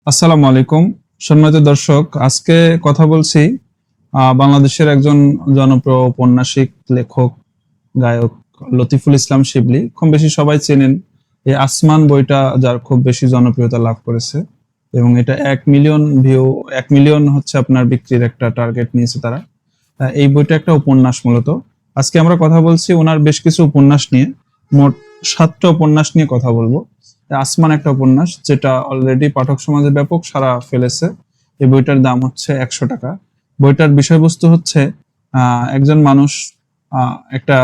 আসসালামু আলাইকুম। সম্মানিত দর্শক, আজকে কথা বলছি বাংলাদেশের একজন জনপ্রিয় ঔপন্যাসিক, লেখক, গায়ক লতিফুল ইসলাম শিবলী। কম বেশি সবাই চেনেন। এই আসমান বইটা যার খুব বেশি জনপ্রিয়তা লাভ করেছে এবং এটা 1 মিলিয়ন ভিউ, 1 মিলিয়ন হচ্ছে আপনার বিক্রির একটা টার্গেট নিয়েছে তারা। এই বইটা একটা উপন্যাস মূলত। আজকে আমরা কথা বলছি ওনার বেশ কিছু উপন্যাস নিয়ে। মোট 7টা উপন্যাস নিয়ে কথা বলবো। আসমান একটা উপন্যাস যেটা অলরেডি পাঠক সমাজে ব্যাপক সাড়া ফেলেছে। এই বইটার দাম হচ্ছে 100 টাকা। বইটার বিষয়বস্তু হচ্ছে একজন মানুষ একটা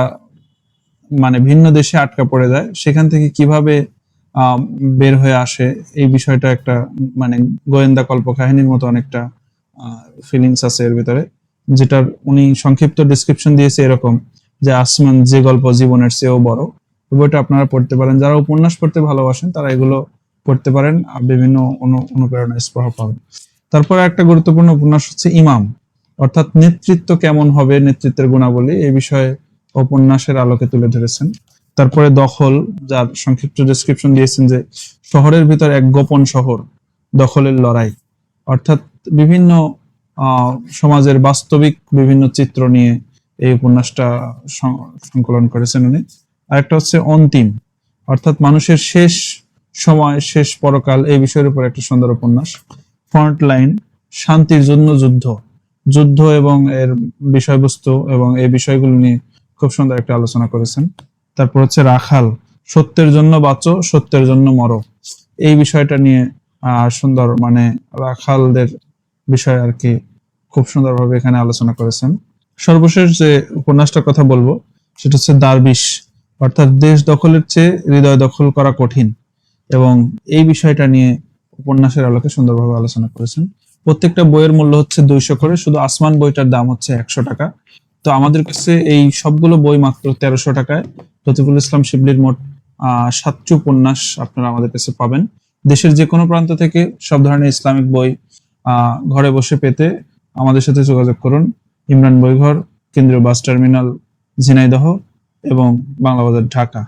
মানে ভিন্ন দেশে আটকা পড়ে যায়, সেখান থেকে কিভাবে আহ, বের হয়ে আসে। এই বিষয়টা একটা মানে গোয়েন্দা কল্পকাহিনীর মতো অনেকটা ফিলিংস আছে এর ভিতরে, যেটার উনি সংক্ষিপ্ত ডিসক্রিপশন দিয়েছে এরকম যে আসমান যে গল্প জীবনের চেয়েও বড়। এই বইটা আপনারা পড়তে পারেন, যারা উপন্যাস পড়তে ভালোবাসেন তারা এগুলো পড়তে পারেন, আর বিভিন্ন অনুপ্রেরণা স্পৃহ পাবেন। তারপরে একটা গুরুত্বপূর্ণ উপন্যাস হচ্ছে ইমাম, অর্থাৎ নেতৃত্ব কেমন হবে, নেতৃত্বের গুণাবলী এই বিষয়ে উপন্যাসের আলোকে তুলে ধরেছেন। তারপরে দখল, যার সংক্ষিপ্ত ডেসক্রিপশন দিয়েছেন যে শহরের ভিতর এক গোপন শহর, দখলের লড়াই, অর্থাৎ বিভিন্ন সমাজের বাস্তবিক বিভিন্ন চিত্র নিয়ে এই উপন্যাসটা সংকলন করেছেন উনি। আরেকটা হচ্ছে অন্তিম, অর্থাৎ মানুষের শেষ সময়, শেষ পরকাল, এই বিষয়ের উপর একটা সুন্দর উপন্যাস। ফ্রন্ট লাইন, শান্তির জন্য যুদ্ধ, যুদ্ধ এবং এর বিষয়বস্তু এবং এই বিষয়গুলো নিয়ে খুব সুন্দর একটা আলোচনা করেছেন। তারপর হচ্ছে রাখাল, সত্যের জন্য বাঁচো, সত্যের জন্য মরো, এই বিষয়টা নিয়ে সুন্দর মানে রাখালদের বিষয় আর কি খুব সুন্দরভাবে এখানে আলোচনা করেছেন। সর্বশেষ যে উপন্যাসটার কথা বলবো সেটা হচ্ছে দারবিশ, অর্থাৎ দেশ দখলের চেয়ে হৃদয় দখল করা কঠিন, এবং এই বিষয়টা নিয়ে উপন্যাসের আলোকে সুন্দরভাবে আলোচনা করেছেন। প্রত্যেকটা বইয়ের মূল্য হচ্ছে 200 করে, শুধু আসমান বইটার দাম হচ্ছে 100 টাকা। তো আমাদের কাছে এই সবগুলো বই মাত্র 1300 টাকায়। লতিফুল ইসলাম শিবলীর মোট 7টি উপন্যাস আপনারা আমাদের কাছে পাবেন। দেশের যে কোনো প্রান্ত থেকে সব ধরনের ইসলামিক বই ঘরে বসে পেতে আমাদের সাথে যোগাযোগ করুন। ইমরান বইঘর, কেন্দ্রীয় বাস টার্মিনাল, ঝিনাইদহ এবং বাংলা বাজার, ঢাকা।